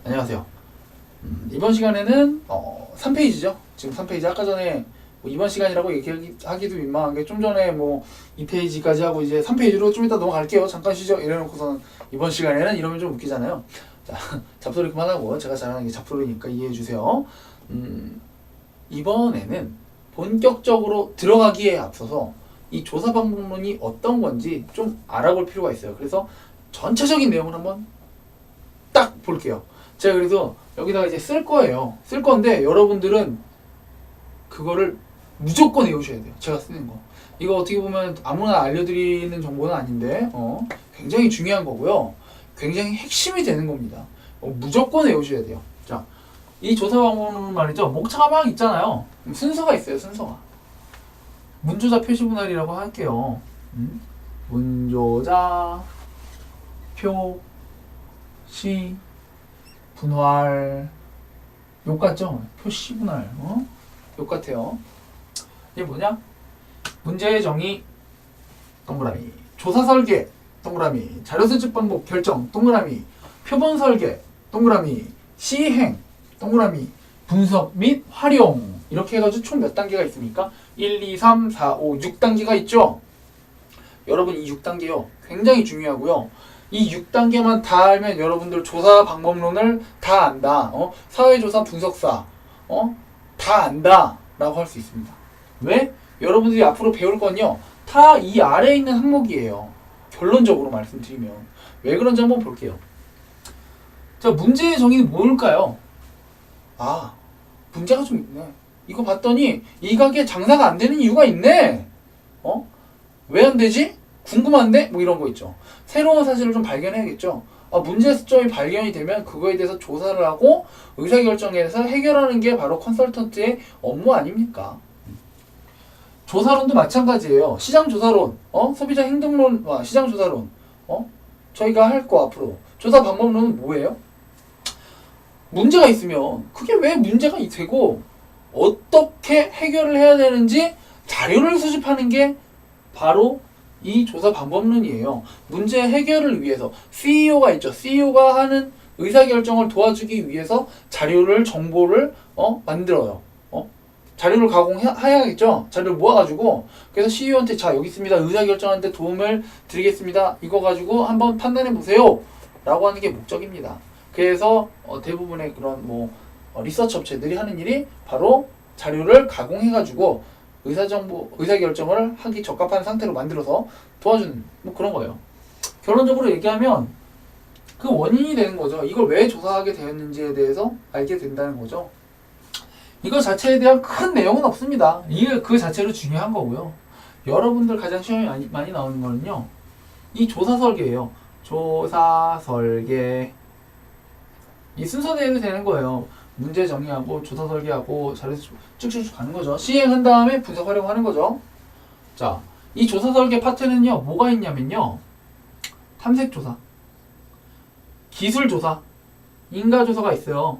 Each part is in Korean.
안녕하세요. 이번 시간에는 3페이지죠. 지금 3페이지 아까 전에 뭐 이번 시간이라고 얘기하기도 민망한 게 좀 전에 뭐 2페이지까지 하고 이제 3페이지로 좀 이따 넘어갈게요. 잠깐 쉬죠. 이래놓고서는 이번 시간에는 이러면 좀 웃기잖아요. 자, 잡소리 그만하고 제가 잘하는 게 잡소리니까 이해해주세요. 이번에는 본격적으로 들어가기에 앞서서 이 조사 방법론이 어떤 건지 좀 알아볼 필요가 있어요. 그래서 전체적인 내용을 한번 딱 볼게요. 제가 그래서 여기다가 이제 쓸 거예요. 쓸 건데 여러분들은 그거를 무조건 외우셔야 돼요. 제가 쓰는 거. 이거 어떻게 보면 아무나 알려드리는 정보는 아닌데 굉장히 중요한 거고요. 굉장히 핵심이 되는 겁니다. 무조건 외우셔야 돼요. 자, 이 조사 방법은 말이죠. 목차가 막 있잖아요. 순서가 있어요. 순서가. 문조자 표시 분할이라고 할게요. 문조자 표시 분할 욕 같죠? 표시 분할 욕 같아요. 이게 뭐냐? 문제의 정의 동그라미, 조사 설계 동그라미, 자료 수집 방법 결정 동그라미, 표본 설계 동그라미, 시행 동그라미, 분석 및 활용 이렇게 해가지고 총 몇 단계가 있습니까? 1, 2, 3, 4, 5, 6단계가 있죠? 여러분 이 6단계요 굉장히 중요하고요. 이 6단계만 다 알면 여러분들 조사 방법론을 다 안다. 사회조사 분석사 다 안다 라고 할 수 있습니다. 왜? 여러분들이 앞으로 배울 건요 다 이 아래에 있는 항목이에요. 결론적으로 말씀드리면 왜 그런지 한번 볼게요. 자, 문제의 정의는 뭘까요? 아, 문제가 좀 있네. 이거 봤더니 이 가게 장사가 안 되는 이유가 있네. 왜 안 되지? 궁금한데? 뭐 이런 거 있죠. 새로운 사실을 좀 발견해야겠죠. 문제점이 발견이 되면 그거에 대해서 조사를 하고 의사결정에서 해결하는 게 바로 컨설턴트의 업무 아닙니까? 조사론도 마찬가지예요. 시장조사론, 소비자 행동론, 시장조사론, 저희가 할 거 앞으로. 조사 방법론은 뭐예요? 문제가 있으면 그게 왜 문제가 되고 어떻게 해결을 해야 되는지 자료를 수집하는 게 바로 이 조사 방법론이에요. 문제 해결을 위해서 CEO가 있죠. CEO가 하는 의사결정을 도와주기 위해서 자료를 정보를 만들어요. 자료를 가공해야겠죠. 자료를 모아가지고 그래서 CEO한테 자 여기 있습니다. 의사결정하는데 도움을 드리겠습니다. 이거 가지고 한번 판단해 보세요. 라고 하는 게 목적입니다. 그래서 대부분의 그런 리서치 업체들이 하는 일이 바로 자료를 가공해가지고 의사결정을 하기 적합한 상태로 만들어서 도와주는 그런 거예요. 결론적으로 얘기하면 그 원인이 되는 거죠. 이걸 왜 조사하게 되었는지에 대해서 알게 된다는 거죠. 이거 자체에 대한 큰 내용은 없습니다. 이게 그 자체로 중요한 거고요. 여러분들 가장 시험이 많이 나오는 거는요. 이 조사 설계예요. 조사 설계. 이 순서대로 되는 거예요. 문제 정의하고 조사 설계하고 자료 쭉쭉쭉 가는 거죠. 시행한 다음에 분석 활용하는 거죠. 자, 이 조사 설계 파트는요. 뭐가 있냐면요. 탐색 조사, 기술 조사, 인가 조사가 있어요.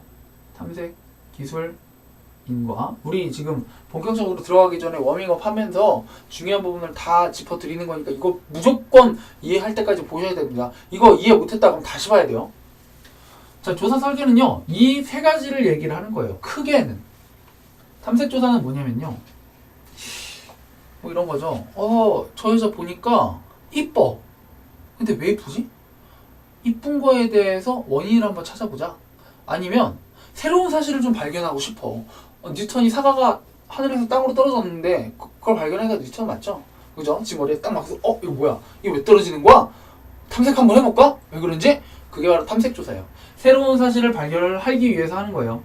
탐색, 기술, 인과. 우리 지금 본격적으로 들어가기 전에 워밍업 하면서 중요한 부분을 다 짚어드리는 거니까 이거 무조건 이해할 때까지 보셔야 됩니다. 이거 이해 못했다 그러면 다시 봐야 돼요. 자, 조사 설계는요, 이 세 가지를 얘기를 하는 거예요. 크게는. 탐색 조사는 뭐냐면요. 이런 거죠. 저 여자 보니까 이뻐. 근데 왜 이쁘지? 이쁜 거에 대해서 원인을 한번 찾아보자. 아니면 새로운 사실을 좀 발견하고 싶어. 뉴턴이 사과가 하늘에서 땅으로 떨어졌는데 그걸 발견하니까 뉴턴 맞죠? 그죠? 지금 머리에 딱 막혀서 이거 뭐야? 이거 왜 떨어지는 거야? 탐색 한번 해볼까? 왜 그런지? 그게 바로 탐색 조사예요. 새로운 사실을 발견을 하기 위해서 하는 거예요.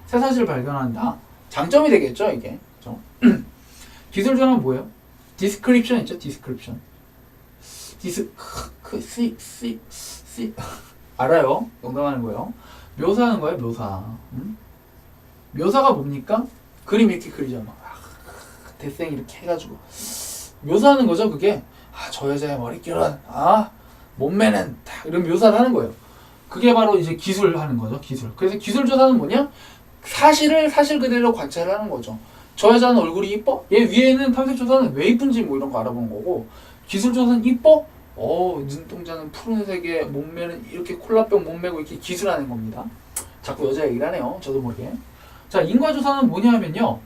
새 사실을 발견한다. 장점이 되겠죠, 이게. 그렇죠? 기술 조사는 뭐예요? 디스크립션 있죠, 디스크립션. 알아요. 농담하는 거예요. 묘사하는 거예요, 묘사. 묘사가 뭡니까? 그림 이렇게 그리죠. 대생 이렇게 해가지고 묘사하는 거죠, 그게. 저 여자의 머릿결은, 몸매는 딱 이런 묘사를 하는 거예요. 그게 바로 이제 기술 하는 거죠, 기술. 그래서 기술 조사는 뭐냐? 사실을 사실 그대로 관찰을 하는 거죠. 저 여자는 얼굴이 이뻐? 얘 위에는 탐색 조사는 왜 이쁜지 이런 거 알아보는 거고, 기술 조사는 이뻐? 눈동자는 푸른색에 몸매는 이렇게 콜라병 몸매고 이렇게 기술하는 겁니다. 자꾸 여자 얘기를 하네요. 저도 모르게. 자, 인과조사는 뭐냐면요.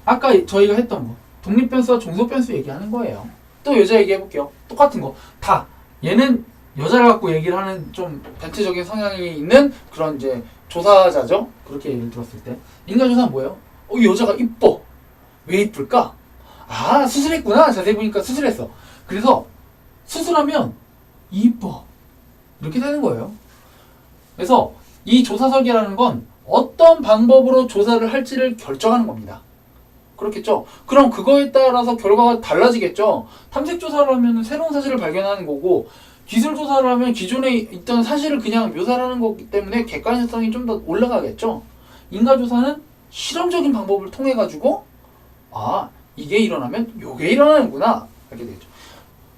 아까 저희가 했던 거. 독립변수와 종속변수 얘기하는 거예요. 또 여자 얘기해볼게요. 똑같은 거. 다. 얘는 여자를 갖고 얘기를 하는 좀 변태적인 성향이 있는 그런 이제 조사자죠. 그렇게 예를 들었을 때. 인과조사는 뭐예요? 이 여자가 이뻐. 왜 이쁠까? 아, 수술했구나. 자세히 보니까 수술했어. 그래서 수술하면 이뻐. 이렇게 되는 거예요. 그래서 이 조사 설계라는 건 어떤 방법으로 조사를 할지를 결정하는 겁니다. 그렇겠죠? 그럼 그거에 따라서 결과가 달라지겠죠? 탐색 조사를 하면 새로운 사실을 발견하는 거고, 기술 조사를 하면 기존에 있던 사실을 그냥 묘사를 하는 거기 때문에 객관성이 좀 더 올라가겠죠? 인과 조사는 실험적인 방법을 통해 가지고 아, 이게 일어나면 요게 일어나는구나 알게 되겠죠.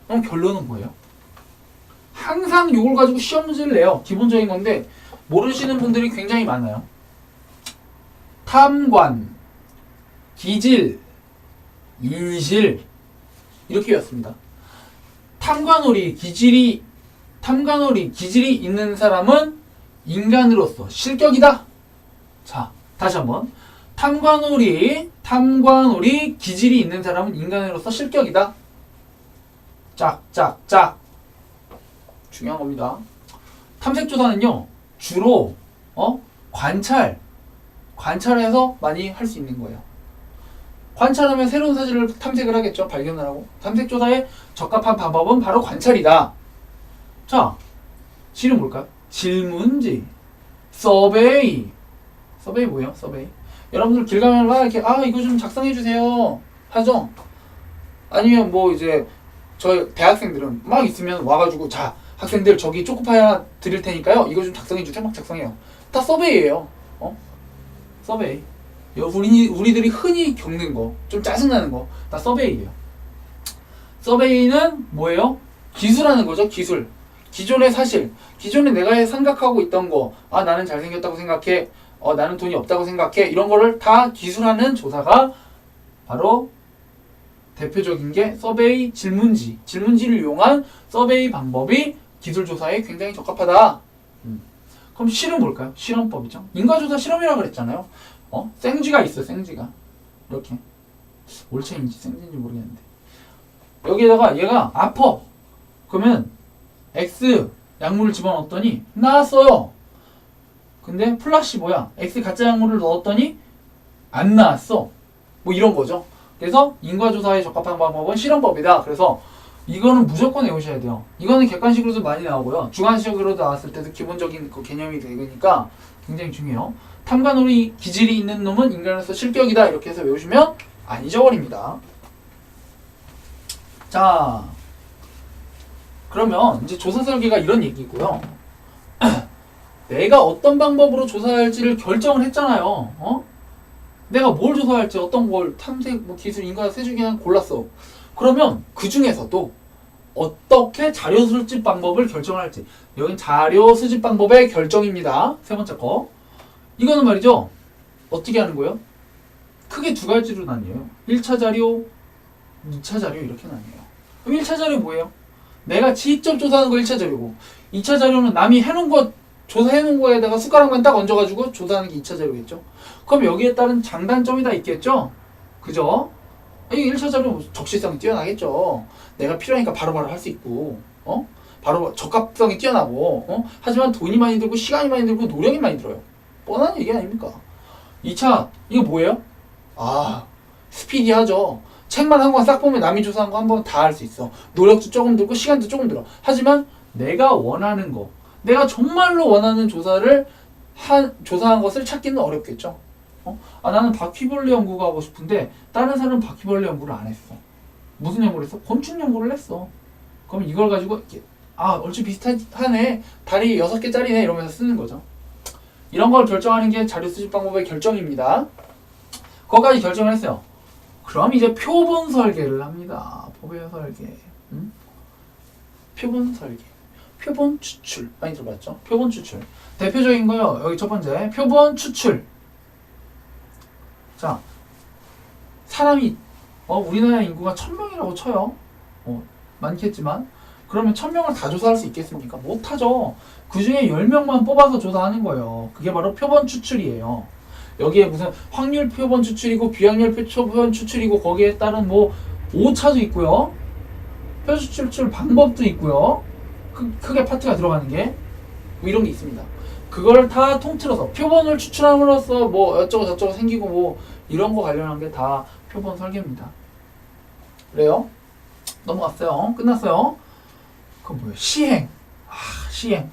그럼 결론은 뭐예요? 항상 요걸 가지고 시험 문제를 내요. 기본적인 건데 모르시는 분들이 굉장히 많아요. 탐관, 기질, 인실 이렇게 외웠습니다. 탐관오리, 기질이 있는 사람은 인간으로서 실격이다. 자, 다시 한번. 탐관오리, 기질이 있는 사람은 인간으로서 실격이다. 짝. 중요한 겁니다. 탐색조사는요, 주로, 관찰해서 많이 할 수 있는 거예요. 관찰하면 새로운 사실을 탐색을 하겠죠. 발견을 하고. 탐색조사의 적합한 방법은 바로 관찰이다. 자, 질은 뭘까요? 질문지, 서베이. 서베이 뭐예요? 서베이. 여러분들 길 가면 막 이렇게 이거 좀 작성해 주세요 하죠. 아니면 뭐 이제 저희 대학생들은 막 있으면 와가지고 자 학생들 저기 초코파이 하나 드릴 테니까요. 이거 좀 작성해 주세요. 막 작성해요. 다 서베이예요. 서베이. 우리들이 흔히 겪는 거, 좀 짜증나는 거, 다 서베이예요. 서베이는 뭐예요? 기술하는 거죠. 기술. 기존의 사실, 기존에 내가 생각하고 있던 거, 나는 잘생겼다고 생각해, 나는 돈이 없다고 생각해, 이런 거를 다 기술하는 조사가 바로 대표적인 게 서베이 질문지를 이용한 서베이 방법이 기술조사에 굉장히 적합하다. 그럼 실은 뭘까요? 실험법이죠. 인과조사 실험이라고 그랬잖아요. 생쥐가 있어, 생쥐가. 이렇게. 올챙인지 생쥐인지 모르겠는데. 여기에다가 얘가 아파. 그러면 X 약물을 집어넣었더니 나았어요. 근데 플라시보야. X 가짜 약물을 넣었더니 안 나았어. 뭐 이런 거죠. 그래서 인과조사에 적합한 방법은 실험법이다. 그래서 이거는 무조건 외우셔야 돼요. 이거는 객관식으로도 많이 나오고요. 주관식으로 나왔을 때도 기본적인 그 개념이 되니까 굉장히 중요해요. 탐관오리 기질이 있는 놈은 인간으로서 실격이다. 이렇게 해서 외우시면 안 잊어버립니다. 자, 그러면 이제 조사 설계가 이런 얘기고요. 내가 어떤 방법으로 조사할지를 결정을 했잖아요. 내가 뭘 조사할지 어떤 걸 탐색, 기술, 인과 세 중에 하나 골랐어. 그러면 그 중에서도 어떻게 자료 수집 방법을 결정할지. 여긴 자료 수집 방법의 결정입니다. 세 번째 거. 이거는 말이죠. 어떻게 하는 거예요? 크게 두 가지로 나뉘어요. 1차 자료, 2차 자료 이렇게 나뉘어요. 그럼 1차 자료 뭐예요? 내가 직접 조사하는 거 1차 자료고 2차 자료는 남이 해놓은 거 조사해놓은 거에다가 숟가락만 딱 얹어가지고 조사하는 게 2차 자료겠죠. 그럼 여기에 따른 장단점이 다 있겠죠. 그죠? 이 1차 자료 적시성이 뛰어나겠죠. 내가 필요하니까 바로바로 할 수 있고 바로 적합성이 뛰어나고 하지만 돈이 많이 들고 시간이 많이 들고 노력이 많이 들어요. 뻔한 얘기 아닙니까? 2차 이거 뭐예요? 스피디하죠. 책만 한 권 싹 보면 남이 조사한 거 한 번 다 할 수 있어. 노력도 조금 들고 시간도 조금 들어. 하지만 내가 원하는 거, 내가 정말로 원하는 조사한 것을 찾기는 어렵겠죠. 나는 바퀴벌레 연구가 하고 싶은데 다른 사람은 바퀴벌레 연구를 안 했어. 무슨 연구를 했어? 곤충 연구를 했어. 그럼 이걸 가지고 이렇게 얼추 비슷하네. 다리 6개짜리네 이러면서 쓰는 거죠. 이런 걸 결정하는 게 자료 수집 방법의 결정입니다. 거기까지 결정을 했어요. 그럼 이제 표본 설계를 합니다. 표본 설계. 표본 설계. 표본 추출. 많이 들어봤죠? 표본 추출. 대표적인 거요. 여기 첫 번째. 표본 추출. 자, 사람이 우리나라 인구가 1000명이라고 쳐요. 많겠지만 그러면 1000명을 다 조사할 수 있겠습니까? 못하죠. 그 중에 10명만 뽑아서 조사하는 거예요. 그게 바로 표본 추출이에요. 여기에 무슨 확률 표본 추출이고 비확률 표본 추출이고 거기에 따른 뭐 오차도 있고요. 표본 추출 방법도 있고요. 크게 파트가 들어가는 게 뭐 이런 게 있습니다. 그걸 다 통틀어서 표본을 추출함으로써 뭐 어쩌고 저쩌고 생기고 뭐 이런 거 관련한 게 다 표본 설계입니다. 그래요? 넘어갔어요. 끝났어요. 그건 뭐예요? 시행. 시행.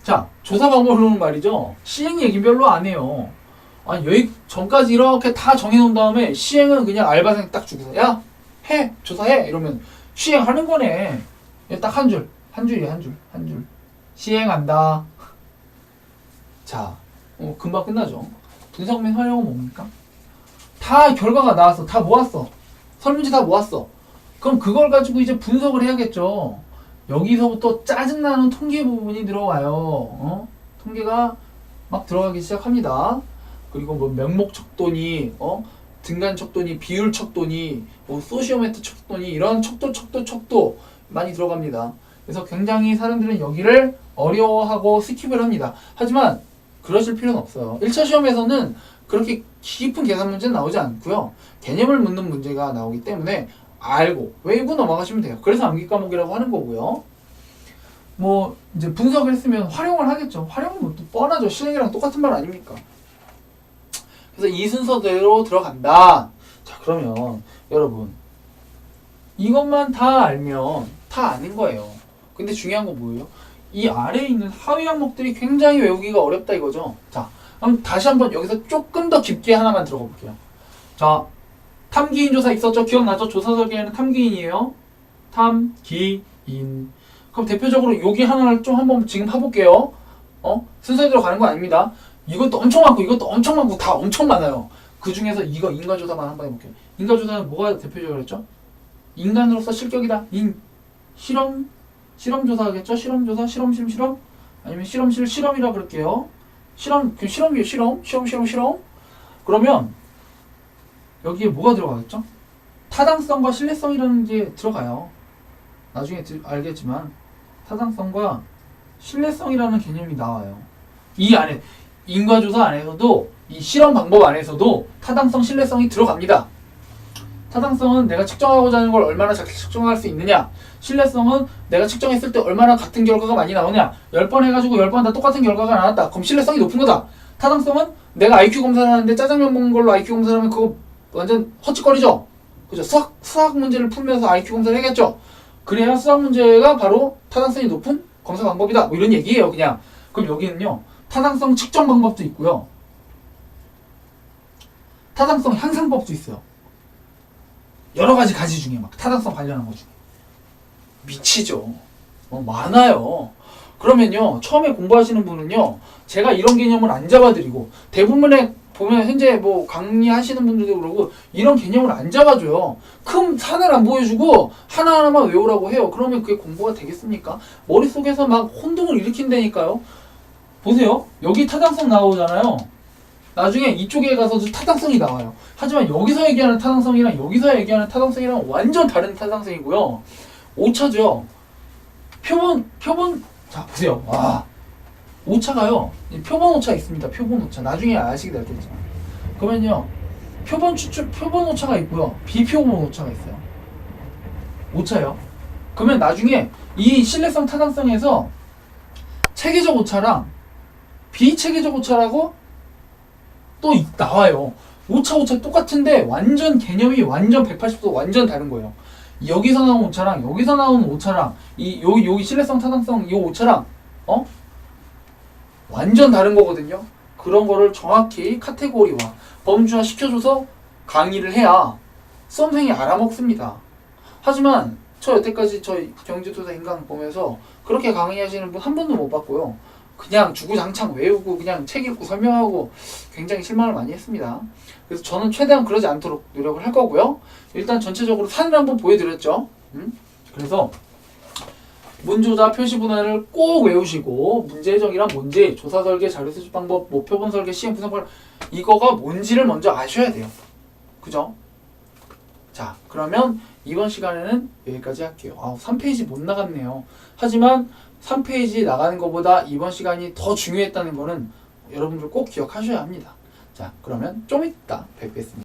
자, 조사 방법으로는 말이죠. 시행 얘기 별로 안 해요. 아니, 여기 전까지 이렇게 다 정해놓은 다음에 시행은 그냥 알바생 딱 주고, 야, 해! 조사해! 이러면 시행하는 거네. 딱 한 줄. 한 줄이야, 한 줄. 한 줄. 시행한다. 자, 금방 끝나죠. 분석 및 활용은 뭡니까? 다 결과가 나왔어. 다 모았어. 설문지 다 모았어. 그럼 그걸 가지고 이제 분석을 해야겠죠. 여기서부터 짜증나는 통계 부분이 들어와요. 통계가 막 들어가기 시작합니다. 그리고 뭐 명목 척도니, 등간 척도니, 비율 척도니, 뭐 소시오메트 척도니 이런 척도 많이 들어갑니다. 그래서 굉장히 사람들은 여기를 어려워하고 스킵을 합니다. 하지만 그러실 필요는 없어요. 1차 시험에서는 그렇게 깊은 계산 문제는 나오지 않고요. 개념을 묻는 문제가 나오기 때문에 알고 외우고 넘어가시면 돼요. 그래서 암기 과목이라고 하는 거고요. 뭐 이제 분석을 했으면 활용을 하겠죠. 활용은 뭐 또 뻔하죠. 실행이랑 똑같은 말 아닙니까? 그래서 이 순서대로 들어간다. 자, 그러면 여러분 이것만 다 알면 다 아는 거예요. 근데 중요한 건 뭐예요? 이 아래에 있는 하위 항목들이 굉장히 외우기가 어렵다 이거죠. 자, 그럼 다시 한번 여기서 조금 더 깊게 하나만 들어가 볼게요. 자, 탐기인 조사 있었죠? 기억나죠? 조사 설계에는 탐기인이에요. 탐기인. 그럼 대표적으로 여기 하나를 좀 한번 지금 해볼게요. 순서대로 가는 거 아닙니다. 이것도 엄청 많고 이것도 엄청 많고 다 엄청 많아요. 그 중에서 이거 인간조사만 한번 해볼게요. 인간조사는 뭐가 대표적으로 했죠? 인간으로서 실격이다. 실험조사 하겠죠? 실험조사, 실험. 아니면 실험실 실험이라 그럴게요. 실험이에요. 실험. 그러면 여기에 뭐가 들어가겠죠? 타당성과 신뢰성이라는 게 들어가요. 나중에 알겠지만 타당성과 신뢰성이라는 개념이 나와요. 이 안에 인과조사 안에서도 이 실험 방법 안에서도 타당성, 신뢰성이 들어갑니다. 타당성은 내가 측정하고자 하는 걸 얼마나 잘 측정할 수 있느냐. 신뢰성은 내가 측정했을 때 얼마나 같은 결과가 많이 나오냐. 10번 해가지고 10번 다 똑같은 결과가 나왔다. 그럼 신뢰성이 높은 거다. 타당성은 내가 IQ 검사를 하는데 짜장면 먹는 걸로 IQ 검사를 하면 그거 완전 헛짓거리죠. 그죠? 수학 문제를 풀면서 IQ 검사를 해야겠죠. 그래야 수학 문제가 바로 타당성이 높은 검사 방법이다. 뭐 이런 얘기예요, 그냥. 그럼 여기는요, 타당성 측정 방법도 있고요. 타당성 향상법도 있어요. 여러 가지 중에 막 타당성 관련한 거 중에. 미치죠. 많아요. 그러면요, 처음에 공부하시는 분은요, 제가 이런 개념을 안 잡아드리고, 대부분의 보면 현재 뭐 강의하시는 분들도 그러고 이런 개념을 안 잡아줘요. 큰 산을 안 보여주고 하나하나만 외우라고 해요. 그러면 그게 공부가 되겠습니까? 머릿속에서 막 혼동을 일으킨다니까요. 보세요. 여기 타당성 나오잖아요. 나중에 이쪽에 가서도 타당성이 나와요. 하지만 여기서 얘기하는 타당성이랑 여기서 얘기하는 타당성이랑 완전 다른 타당성이고요. 오차죠. 표본 자 보세요. 와. 오차가요. 표본 오차 있습니다. 표본 오차. 나중에 아시게 되겠지만. 그러면요. 표본 오차가 있고요. 비표본 오차가 있어요. 오차요. 그러면 나중에 이 신뢰성 타당성에서 체계적 오차랑 비체계적 오차라고 또 나와요. 오차 똑같은데 완전 개념이 완전 180도 완전 다른 거예요. 여기서 나온 오차랑 여기서 나온 오차랑 여기 신뢰성 타당성 이 오차랑 완전 다른 거거든요. 그런 거를 정확히 카테고리화, 범주화 시켜줘서 강의를 해야 수험생이 알아먹습니다. 하지만 저 여태까지 저희 경제조사 인강 보면서 그렇게 강의하시는 분 한 번도 못 봤고요. 그냥 주구장창 외우고 그냥 책 읽고 설명하고 굉장히 실망을 많이 했습니다. 그래서 저는 최대한 그러지 않도록 노력을 할 거고요. 일단 전체적으로 산을 한번 보여드렸죠. 그래서 문조사 표시 분할을 꼭 외우시고 문제 해석이란 뭔지, 조사 설계, 자료 수집 방법, 표본 설계, 시행 분석 방법 이거가 뭔지를 먼저 아셔야 돼요. 그죠? 자, 그러면 이번 시간에는 여기까지 할게요. 3페이지 못 나갔네요. 하지만 3페이지 나가는 것보다 이번 시간이 더 중요했다는 거는 여러분들 꼭 기억하셔야 합니다. 자, 그러면 좀 이따 뵙겠습니다.